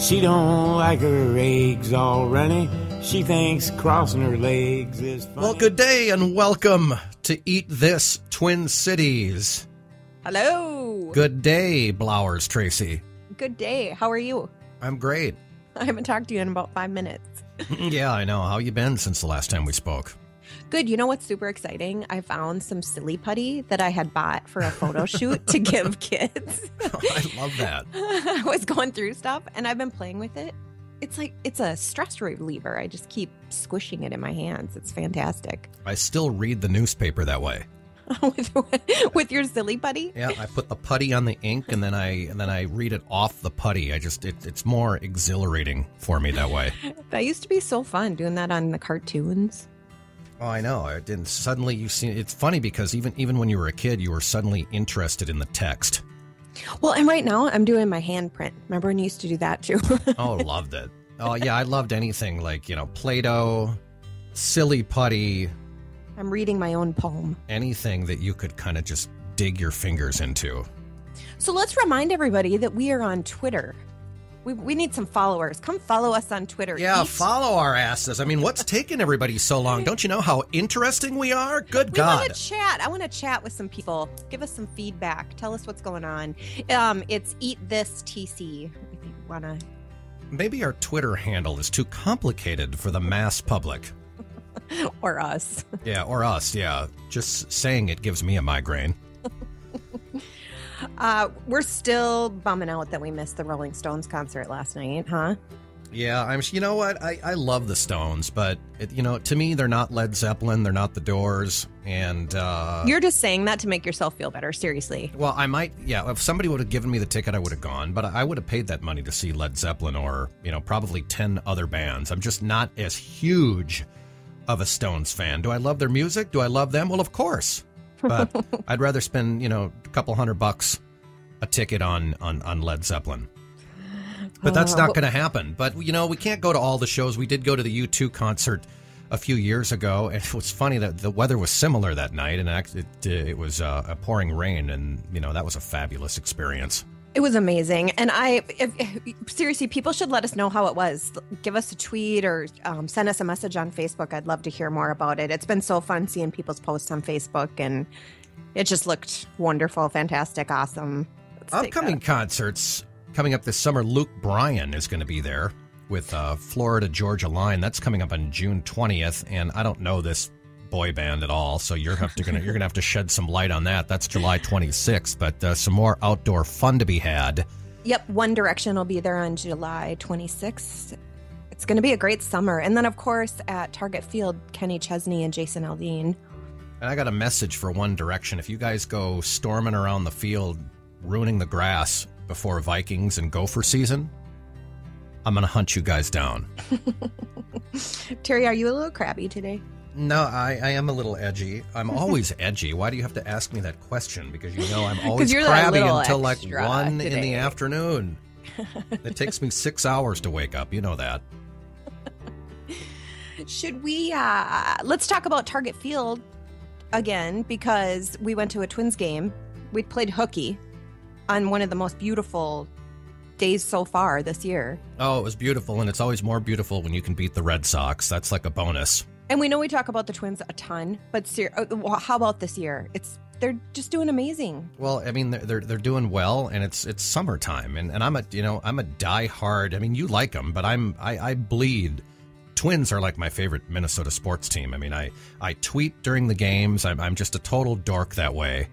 She don't like her eggs all runny. She thinks crossing her legs is funny. Well, good day and welcome to Eat This Twin Cities. Hello. Good day, Blowers Tracy. Good day. How are you? I'm great. I haven't talked to you in about 5 minutes. Yeah, I know. How you been since the last time we spoke? Good. You know what's super exciting? I found some silly putty that I had bought for a photo shoot to give kids. Oh, I love that. I was going through stuff and I've been playing with it. It's a stress reliever. I just keep squishing it in my hands. It's fantastic. I still read the newspaper that way. with your silly putty? Yeah, I put the putty on the ink and then I read it off the putty. It's more exhilarating for me that way. That used to be so fun doing that on the cartoons. Oh, I know. I didn't suddenly you see. It's funny because even when you were a kid, you were suddenly interested in the text. Well, and right now I'm doing my handprint. Remember when you used to do that too? Oh, loved it. Oh, yeah, I loved anything like, Play-Doh, silly putty. I'm reading my own poem. Anything that you could kind of just dig your fingers into. So let's remind everybody that we are on Twitter. We need some followers. Come follow us on Twitter. Yeah, follow our asses. I mean, what's taking everybody so long? Don't you know how interesting we are? Good God. We want to chat. I want to chat with some people. Give us some feedback. Tell us what's going on. It's ETTC if you want to. Maybe our Twitter handle is too complicated for the mass public. Or us. Yeah, or us, yeah. Just saying it gives me a migraine. We're still bumming out that we missed the Rolling Stones concert last night, huh? Yeah, you know what? I love the Stones, but, to me, they're not Led Zeppelin, they're not the Doors, and... You're just saying that to make yourself feel better, seriously. Well, I might, yeah, if somebody would have given me the ticket, I would have gone, but I would have paid that money to see Led Zeppelin or, probably 10 other bands. I'm just not as huge of a Stones fan. Do I love their music? Do I love them? Well, of course. But I'd rather spend, a couple $100 a ticket on Led Zeppelin. But that's not going to happen. But, we can't go to all the shows. We did go to the U2 concert a few years ago. And it was funny that the weather was similar that night. And it was a pouring rain. And, that was a fabulous experience. It was amazing. And seriously, people should let us know how it was. Give us a tweet or send us a message on Facebook. I'd love to hear more about it. It's been so fun seeing people's posts on Facebook. And it just looked wonderful, fantastic, awesome. Upcoming concerts coming up this summer. Luke Bryan is going to be there with Florida Georgia Line. That's coming up on June 20th. And I don't know this boy band at all, so you're gonna have to shed some light on that. That's July 26th, but some more outdoor fun to be had. Yep, One Direction will be there on July 26th. It's going to be a great summer. And then, of course, at Target Field, Kenny Chesney and Jason Aldean. And I got a message for One Direction. If you guys go storming around the field, ruining the grass before Vikings and Gopher season, I'm going to hunt you guys down. Terry, are you a little crabby today? No, I am a little edgy. I'm always edgy. Why do you have to ask me that question? Because I'm always crabby until like 1 in the afternoon. It takes me 6 hours to wake up. You know that. Should we, let's talk about Target Field again, because we went to a Twins game. We played hooky on one of the most beautiful days so far this year. Oh, it was beautiful, and it's always more beautiful when you can beat the Red Sox. That's like a bonus. And we know we talk about the Twins a ton, but how about this year? They're just doing amazing. Well, I mean, they're doing well, and it's summertime, and I'm a diehard. I mean, you like them, but I bleed. Twins are like my favorite Minnesota sports team. I mean, I tweet during the games. I'm just a total dork that way.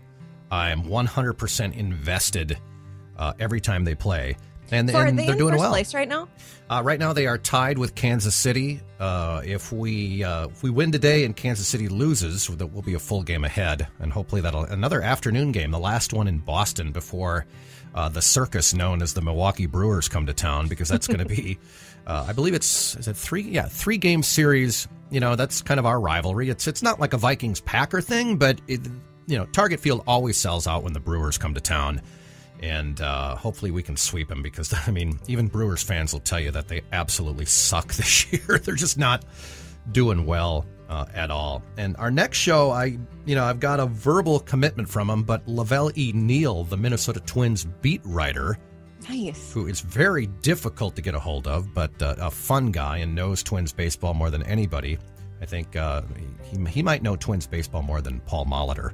I'm 100% invested every time they play. And they're doing well. Are they in first place right now? Right now, they are tied with Kansas City. If we win today and Kansas City loses, that will be a full game ahead, and hopefully that'll another afternoon game, the last one in Boston before the circus known as the Milwaukee Brewers come to town, because that's going to be, I believe is it 3-game series. That's kind of our rivalry. It's not like a Vikings-Packer thing, but Target Field always sells out when the Brewers come to town. And hopefully we can sweep them, because, I mean, even Brewers fans will tell you that they absolutely suck this year. They're just not doing well at all. And our next show, I've got a verbal commitment from him, but Lavelle E. Neal, the Minnesota Twins beat writer, Nice. who is very difficult to get a hold of, but a fun guy and knows Twins baseball more than anybody. I think he might know Twins baseball more than Paul Molitor.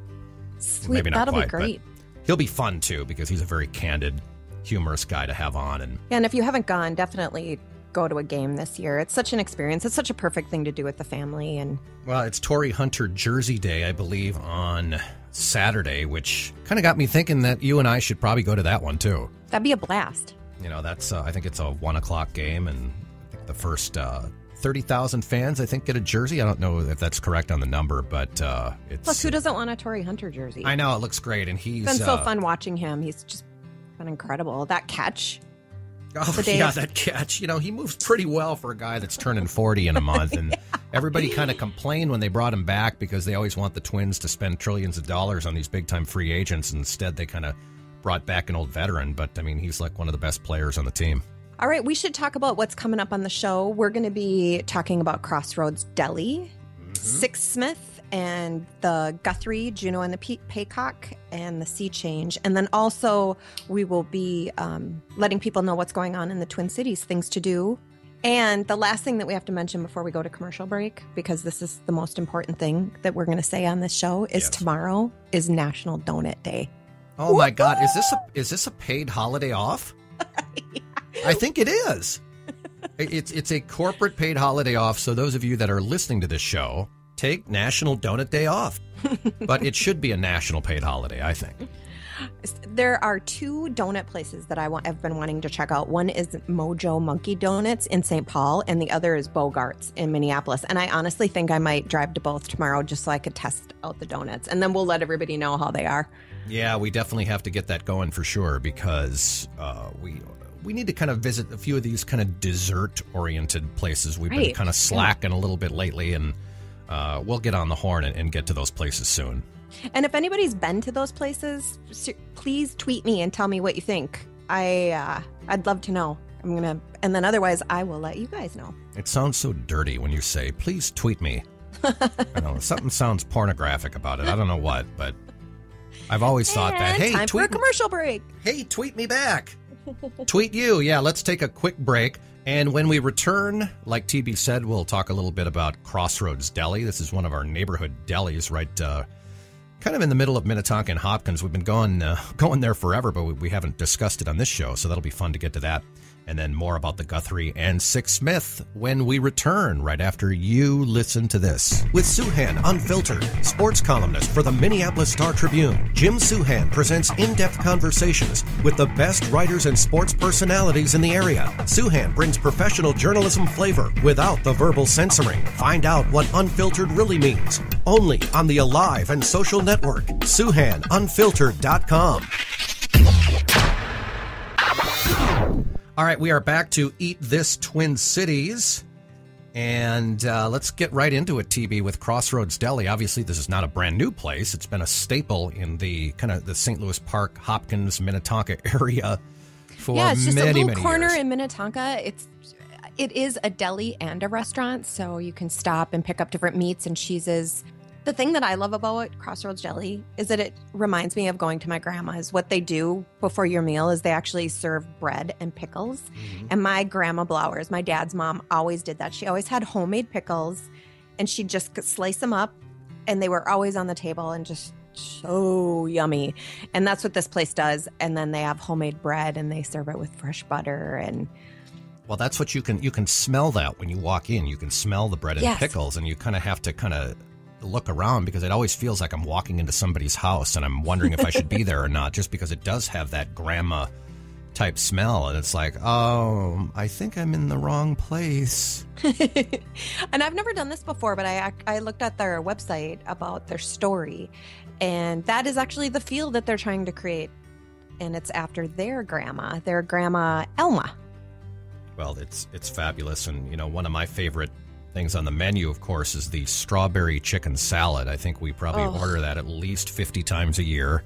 Sweet. Maybe not That'll quite, be great. but he'll be fun, too, because he's a very candid, humorous guy to have on. And if you haven't gone, definitely go to a game this year. It's such an experience. It's such a perfect thing to do with the family. And well, it's Torrey Hunter Jersey Day, I believe, on Saturday, which kind of got me thinking that you and I should probably go to that one, too. that'd be a blast. That's I think it's a 1 o'clock game, and I think the first 30,000 fans, I think, get a jersey. I don't know if that's correct on the number, but it's... Plus, who doesn't want a Torrey Hunter jersey? I know, it looks great, and he's... It's been so fun watching him. He's just been incredible. That catch. Oh, yeah, that catch. He moves pretty well for a guy that's turning 40 in a month, and everybody kind of complained when they brought him back because they always want the Twins to spend trillions of dollars on these big-time free agents. Instead, they kind of brought back an old veteran, but, I mean, he's like one of the best players on the team. All right, we should talk about what's coming up on the show. We're going to be talking about Crossroads Deli, Six Smith, and the Guthrie, Juno and the Paycock, and the Sea Change. And then also we will be letting people know what's going on in the Twin Cities, things to do. And the last thing that we have to mention before we go to commercial break, because this is the most important thing that we're going to say on this show, is tomorrow is National Donut Day. Oh, my God. Is this a paid holiday off? I think it is. It's a corporate paid holiday off. So those of you that are listening to this show, take National Donut Day off. But it should be a national paid holiday, I think. There are two donut places that I've been wanting to check out. One is Mojo Monkey Donuts in St. Paul, and the other is Bogart's in Minneapolis. And I honestly think I might drive to both tomorrow just so I could test out the donuts. And then we'll let everybody know how they are. Yeah, we definitely have to get that going for sure, because we need to kind of visit a few of these kind of dessert-oriented places. We've been kind of slacking a little bit lately, and we'll get on the horn and get to those places soon. And if anybody's been to those places, please tweet me and tell me what you think. I'd love to know. And then otherwise, I will let you guys know. It sounds so dirty when you say, please tweet me. I don't know, something sounds pornographic about it. I don't know what, but I've always thought that. Hey, time for a commercial break. Hey, tweet me back. Tweet you. Yeah, let's take a quick break. And when we return, like TB said, we'll talk a little bit about Crossroads Deli. This is one of our neighborhood delis right kind of in the middle of Minnetonka and Hopkins. We've been going there forever, but we haven't discussed it on this show, so that'll be fun to get to that. And then more about the Guthrie and Six Smith when we return, right after you listen to this. With Suhan Unfiltered, sports columnist for the Minneapolis Star-Tribune, Jim Suhan presents in-depth conversations with the best writers and sports personalities in the area. Suhan brings professional journalism flavor without the verbal censoring. Find out what unfiltered really means. Only on the Alive and Social Network. SuhanUnfiltered.com. All right, we are back to Eat This Twin Cities, and let's get right into it, TB, with Crossroads Deli. Obviously, this is not a brand new place. It's been a staple in the kind of the St. Louis Park, Hopkins, Minnetonka area for many, it's just a little corner years. In Minnetonka. It is a deli and a restaurant, so you can stop and pick up different meats and cheeses. The thing that I love about Crossroads Deli is that it reminds me of going to my grandma's. What they do before your meal is they actually serve bread and pickles. Mm-hmm. And my grandma Blowers, my dad's mom, always did that. She always had homemade pickles, and she'd just slice them up, and they were always on the table and just so yummy. And that's what this place does. And then they have homemade bread, and they serve it with fresh butter. And well, that's what you can smell that when you walk in. You can smell the bread and pickles, and you kind of have to look around because it always feels like I'm walking into somebody's house and I'm wondering if I should be there or not, just because it does have that grandma type smell. And it's like, oh, I think I'm in the wrong place. And I've never done this before, but I looked at their website about their story, and that is actually the feel that they're trying to create. And it's after their grandma Elma. Well, it's fabulous. And, one of my favorite things on the menu, of course, is the strawberry chicken salad. I think we probably order that at least 50 times a year.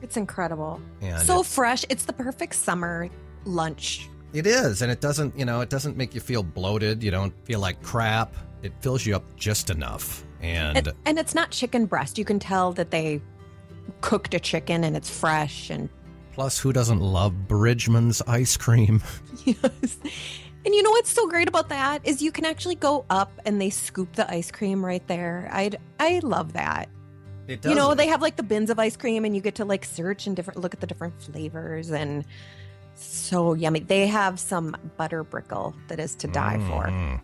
It's incredible. And so fresh. It's the perfect summer lunch. It is, and it doesn't make you feel bloated. You don't feel like crap. It fills you up just enough. And it's not chicken breast. You can tell that they cooked a chicken and it's fresh. And Plus, who doesn't love Bridgman's ice cream? Yes. And you know what's so great about that is you can actually go up and they scoop the ice cream right there. I love that. It does. You know, they have like the bins of ice cream and you get to like search and look at the different flavors and so yummy. They have some butter brickle that is to die for.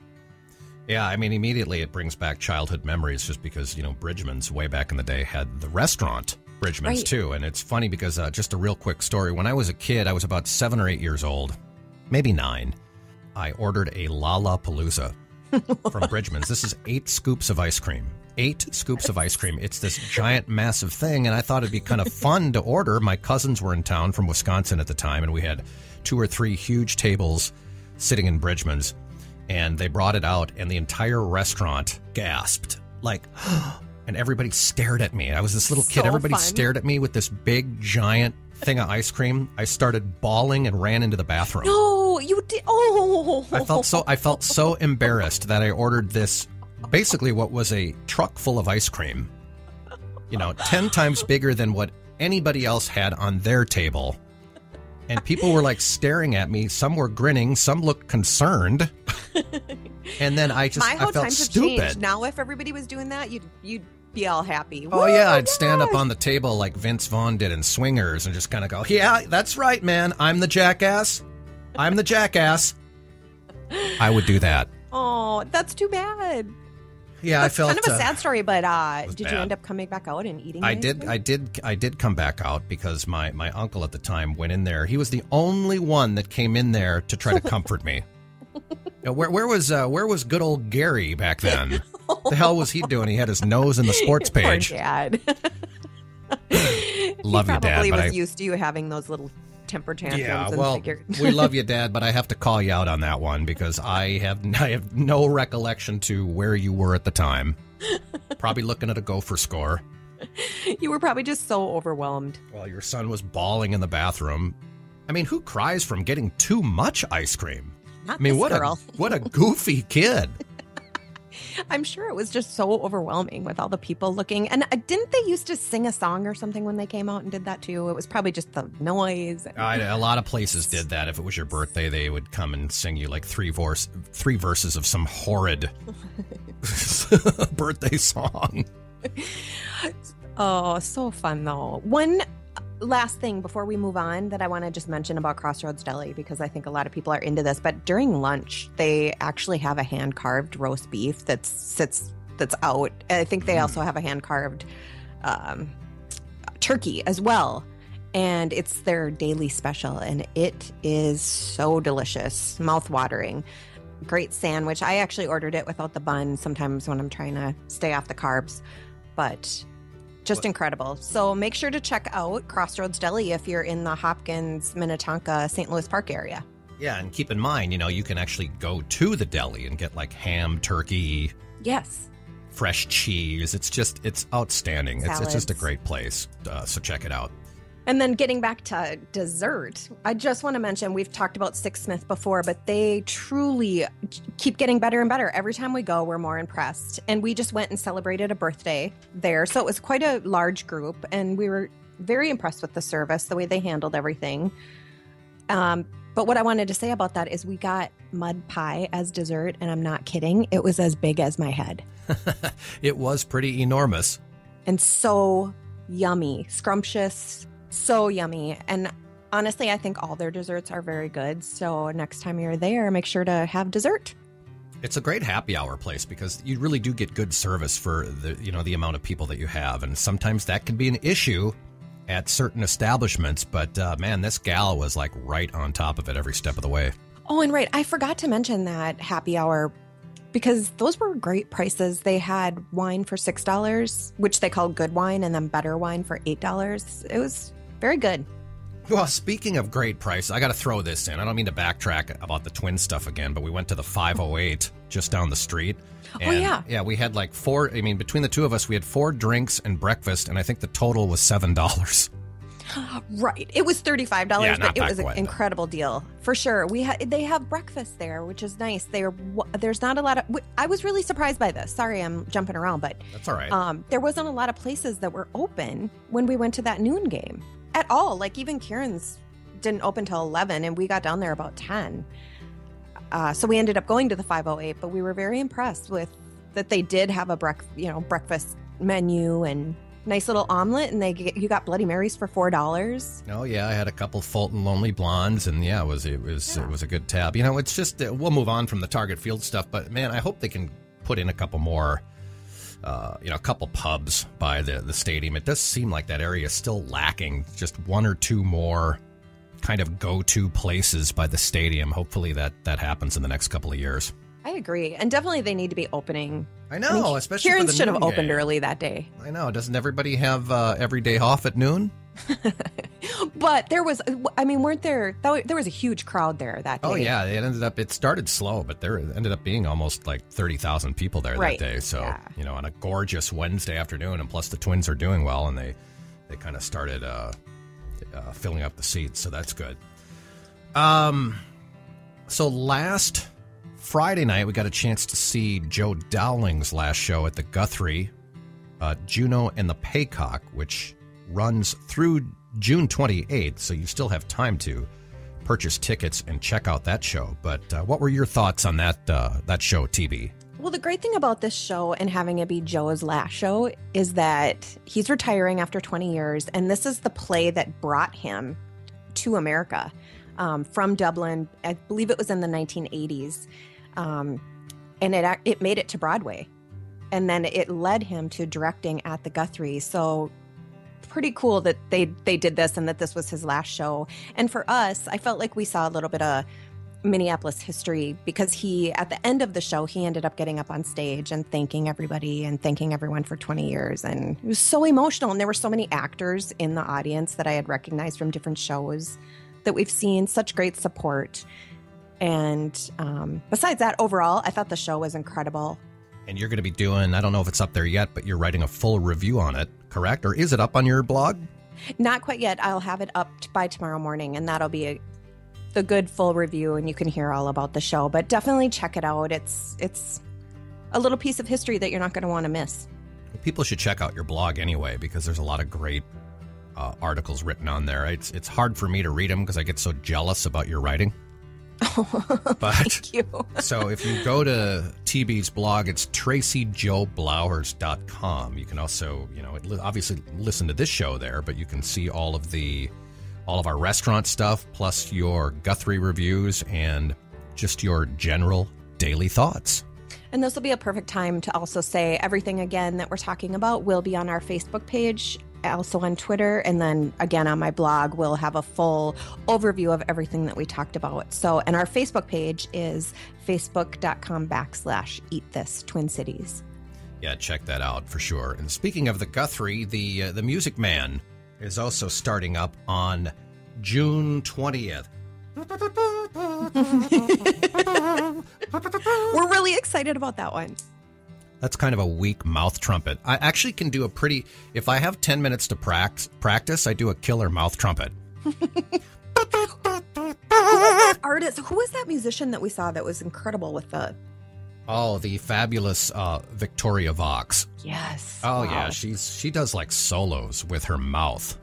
Yeah, I mean, immediately it brings back childhood memories just because, you know, Bridgman's way back in the day had the restaurant Bridgman's too. And it's funny because just a real quick story. When I was a kid, I was about 7 or 8 years old, maybe 9. I ordered a Lollapalooza from Bridgman's. This is 8 scoops of ice cream. 8 scoops of ice cream. It's this giant, massive thing, and I thought it'd be kind of fun to order. My cousins were in town from Wisconsin at the time, and we had 2 or 3 huge tables sitting in Bridgman's, and they brought it out, and the entire restaurant gasped, like, and everybody stared at me. I was this little kid. So Everybody fun. stared at me with this big, giant thing of ice cream. I started bawling and ran into the bathroom. No, you did. Oh, I felt so embarrassed that I ordered this, basically what was a truck full of ice cream, you know, 10 times bigger than what anybody else had on their table. And people were like staring at me. Some were grinning. Some looked concerned. And then I felt times stupid. have changed. Now, if everybody was doing that, you'd be all happy. Oh, yeah. I'd stand up on the table like Vince Vaughn did in Swingers and just kind of go, yeah, that's right, man. I'm the jackass. I'm the jackass. I would do that. Oh, that's too bad. Yeah, That's I felt kind of a sad story, but did you bad. end up coming back out and eating? I the ice did. cream? I did come back out because my uncle at the time went in there. He was the only one that came in there to try to comfort me. Where was good old Gary back then? The hell was he doing? He had his nose in the sports page. Poor Dad. Love you, Dad. Probably But was used to you having those little temper tantrums. yeah, and well, figured. we love you, Dad, but I have to call you out on that one because I have no recollection to where you were at the time. Probably looking at a gopher score. You were probably just so overwhelmed. Well, your son was bawling in the bathroom. I mean, who cries from getting too much ice cream? Not I mean, this girl. what a goofy kid. I'm sure it was just so overwhelming with all the people looking. And didn't they used to sing a song or something when they came out and did that too? It was probably just the noise. A lot of places did that. If it was your birthday, they would come and sing you like three verses of some horrid birthday song. Oh, so fun though. One last thing before we move on that I want to just mention about Crossroads Deli, because I think a lot of people are into this, but during lunch, they actually have a hand-carved roast beef that's out. I think they also have a hand-carved turkey as well. And it's their daily special, and it is so delicious, mouth-watering. Great sandwich. I actually ordered it without the bun sometimes when I'm trying to stay off the carbs, but just incredible. So make sure to check out Crossroads Deli if you're in the Hopkins, Minnetonka, St. Louis Park area. Yeah, and keep in mind, you can actually go to the deli and get like ham, turkey, Yes. fresh cheese. It's outstanding. It's just a Salads. great place. So check it out. And then getting back to dessert, I just want to mention, we've talked about Six Smith before, but they truly keep getting better and better. Every time we go, we're more impressed. And we just went and celebrated a birthday there. So it was quite a large group, and we were very impressed with the service, the way they handled everything. But what I wanted to say about that is we got mud pie as dessert, and I'm not kidding. It was as big as my head. It was pretty enormous. And so yummy, scrumptious, so yummy. And honestly, I think all their desserts are very good. So next time you're there, make sure to have dessert. It's a great happy hour place because you really do get good service for the amount of people that you have. And sometimes that can be an issue at certain establishments. But man, this gal was like right on top of it every step of the way. Oh, and right, I forgot to mention that happy hour because those were great prices. They had wine for $6, which they called good wine, and then better wine for $8. It was very good. Well, speaking of great price, I got to throw this in. I don't mean to backtrack about the twin stuff again, but we went to the 508 just down the street. And, oh, yeah. Yeah, we had like between the two of us, we had 4 drinks and breakfast, and I think the total was $7. Right. It was $35, Yeah, but it was an quite, incredible deal for sure. They have breakfast there, which is nice. There's not a lot of. I was really surprised by this. Sorry, I'm jumping around, but that's all right. There wasn't a lot of places that were open when we went to that noon game at all. Like even Kieran's didn't open till 11, and we got down there about 10. So we ended up going to the 508, but we were very impressed with that. They did have a breakfast menu and nice little omelet, and you got Bloody Marys for $4. Oh yeah, I had a couple Fulton Lonely Blondes, and yeah, it was a good tab. It's just we'll move on from the Target Field stuff, but man, I hope they can put in a couple more, a couple pubs by the stadium. It does seem like that area is still lacking just one or two more kind of go-to places by the stadium. Hopefully that happens in the next couple of years. I agree, and definitely they need to be opening. I know, especially Kieran for the should have noon opened game. Early that day. I know. Doesn't everybody have every day off at noon? But there was, weren't there? There was a huge crowd there that day. Oh yeah, it started slow, but there ended up being almost like 30,000 people there that day. So on a gorgeous Wednesday afternoon, and plus the Twins are doing well, and they kind of started filling up the seats, so that's good. So last Friday night, we got a chance to see Joe Dowling's last show at the Guthrie, Juno and the Paycock, which runs through June 28th, so you still have time to purchase tickets and check out that show. But what were your thoughts on that show, TB? Well, the great thing about this show and having it be Joe's last show is that he's retiring after 20 years, and this is the play that brought him to America from Dublin. I believe it was in the 1980s. And it made it to Broadway, and then it led him to directing at the Guthrie. So pretty cool that they did this, and that this was his last show. And for us, I felt like we saw a little bit of Minneapolis history, because at the end of the show, he ended up getting up on stage and thanking everybody and thanking everyone for 20 years. And it was so emotional. And there were so many actors in the audience that I had recognized from different shows that we've seen. Such great support. And besides that, overall, I thought the show was incredible. And you're going to be doing, I don't know if it's up there yet, but you're writing a full review on it, correct? Or is it up on your blog? Not quite yet. I'll have it up by tomorrow morning, and that'll be the good full review, and you can hear all about the show. But definitely check it out. It's a little piece of history that you're not going to want to miss. People should check out your blog anyway, because there's a lot of great articles written on there. It's hard for me to read them because I get so jealous about your writing. But, thank you. So if you go to TB's blog, it's tracyjoblowers.com. You can also, obviously listen to this show there, but you can see all of our restaurant stuff, plus your Guthrie reviews and just your general daily thoughts. And this will be a perfect time to also say everything again that we're talking about will be on our Facebook page, also on Twitter, and then again on my blog we'll have a full overview of everything that we talked about. So, and our Facebook page is facebook.com/eatthiss Twin Cities. Yeah, check that out for sure. And speaking of the Guthrie, the Music Man is also starting up on June 20th. We're really excited about that one. That's kind of a weak mouth trumpet. I actually can do if I have 10 minutes to practice, I do a killer mouth trumpet. Who was that musician that we saw that was incredible with the... Oh, the fabulous Victoria Vox. Yes. Oh, wow. Yeah, she does like solos with her mouth.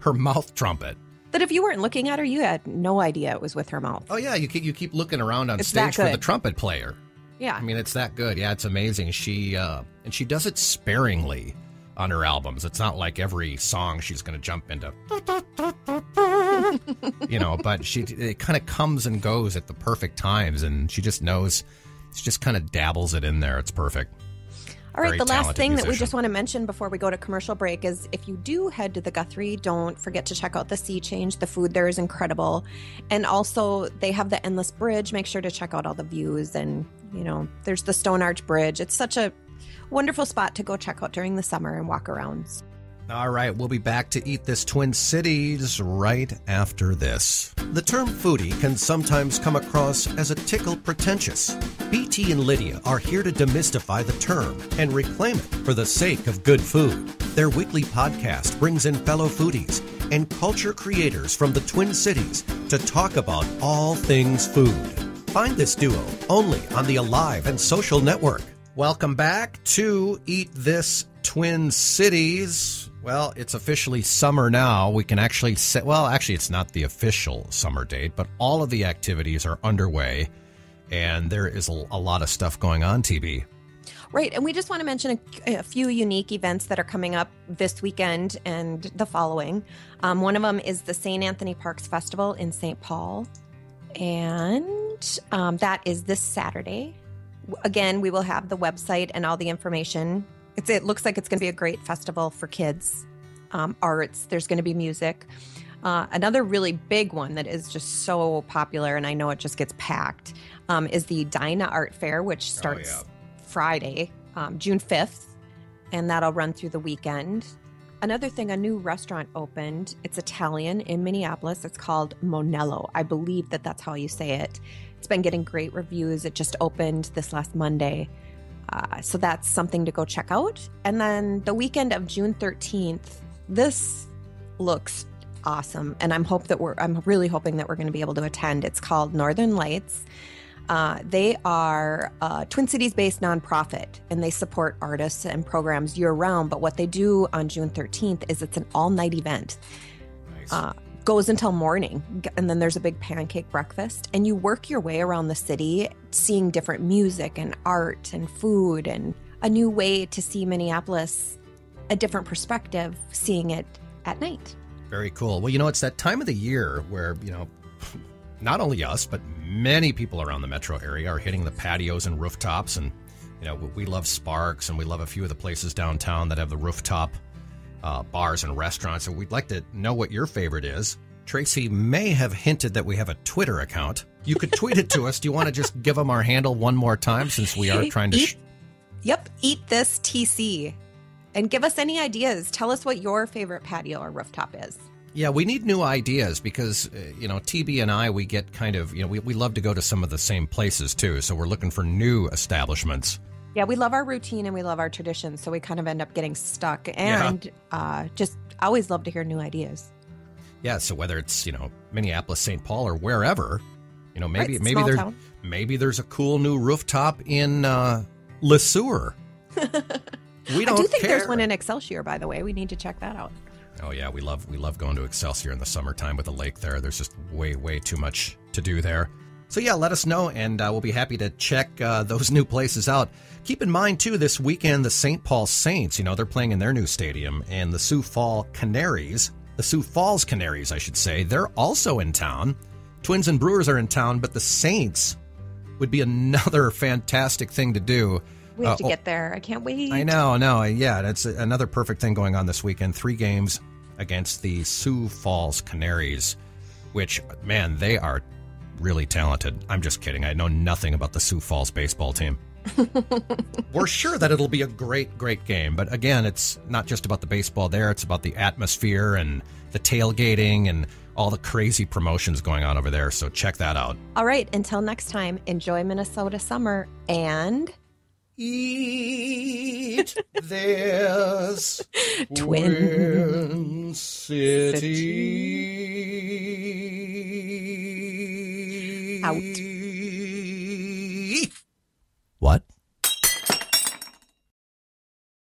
Her mouth trumpet. That if you weren't looking at her, you had no idea it was with her mouth. Oh, yeah, you keep looking around on It's stage that good. for the trumpet player. Yeah. I mean, it's that good. Yeah, it's amazing. She does it sparingly on her albums. It's not like every song she's going to jump into, but it kind of comes and goes at the perfect times, and she just kind of dabbles it in there. It's perfect. All right, Very the last talented thing that we musician. just want to mention before we go to commercial break is if you do head to the Guthrie, don't forget to check out the Sea Change. The food there is incredible. And also, they have the Endless Bridge. Make sure to check out all the views. And, there's the Stone Arch Bridge. It's such a wonderful spot to go check out during the summer and walk around. All right, we'll be back to Eat This Twin Cities right after this. The term foodie can sometimes come across as a tickle pretentious. BT and Lydia are here to demystify the term and reclaim it for the sake of good food. Their weekly podcast brings in fellow foodies and culture creators from the Twin Cities to talk about all things food. Find this duo only on the Alive and Social Network. Welcome back to Eat This Twin Cities. Well, it's officially summer now. We can actually say, well, actually, it's not the official summer date, but all of the activities are underway, and there is a lot of stuff going on, TB. Right, and we just want to mention a few unique events that are coming up this weekend and the following. One of them is the St. Anthony Parks Festival in St. Paul, and that is this Saturday. Again, we will have the website and all the information. It looks like it's going to be a great festival for kids, arts. There's going to be music. Another really big one that is just so popular, and I know it just gets packed, is the Dinah Art Fair, which starts Friday, June 5th, and that'll run through the weekend. Another thing, a new restaurant opened. It's Italian in Minneapolis. It's called Monello. I believe that's how you say it. It's been getting great reviews. It just opened this last Monday. So that's something to go check out. And then the weekend of June 13th, this looks awesome. And I'm really hoping that we're going to be able to attend. It's called Northern Lights. They are a Twin Cities-based nonprofit, and they support artists and programs year-round. But what they do on June 13th is it's an all-night event. Nice. Goes until morning, and then there's a big pancake breakfast, and you work your way around the city, seeing different music and art and food, and a new way to see Minneapolis, a different perspective, seeing it at night. Very cool. Well, it's that time of the year where, not only us, but many people around the metro area are hitting the patios and rooftops. And, we love Sparks, and we love a few of the places downtown that have the rooftop bars and restaurants. So we'd like to know what your favorite is. Tracy may have hinted that we have a Twitter account. You could tweet it to us. Do you want to just give them our handle one more time, since we are trying to... Eat This TC. And give us any ideas. Tell us what your favorite patio or rooftop is. Yeah, we need new ideas because, TB and I, we get kind of, we love to go to some of the same places, too. So we're looking for new establishments. Yeah, we love our routine and we love our traditions. So we kind of end up getting stuck. And just always love to hear new ideas. Yeah, so whether it's, Minneapolis, St. Paul, or wherever, maybe there's a cool new rooftop in Le Sueur. We don't I do think care. There's one in Excelsior, by the way. We need to check that out. Oh, yeah, we love going to Excelsior in the summertime with the lake there. There's just way too much to do there. So, yeah, let us know, and we'll be happy to check those new places out. Keep in mind, too, this weekend, the St. Paul Saints, they're playing in their new stadium, and the Sioux Falls Canaries, I should say, they're also in town. Twins and Brewers are in town, but the Saints would be another fantastic thing to do. We have to get there. I can't wait. I know. Yeah, that's another perfect thing going on this weekend. 3 games against the Sioux Falls Canaries, which, man, they are really talented. I'm just kidding. I know nothing about the Sioux Falls baseball team. We're sure that it'll be a great game. But again, it's not just about the baseball there. It's about the atmosphere and the tailgating and all the crazy promotions going on over there. So check that out. All right. Until next time, enjoy Minnesota summer and... Eat this Twin City. Out.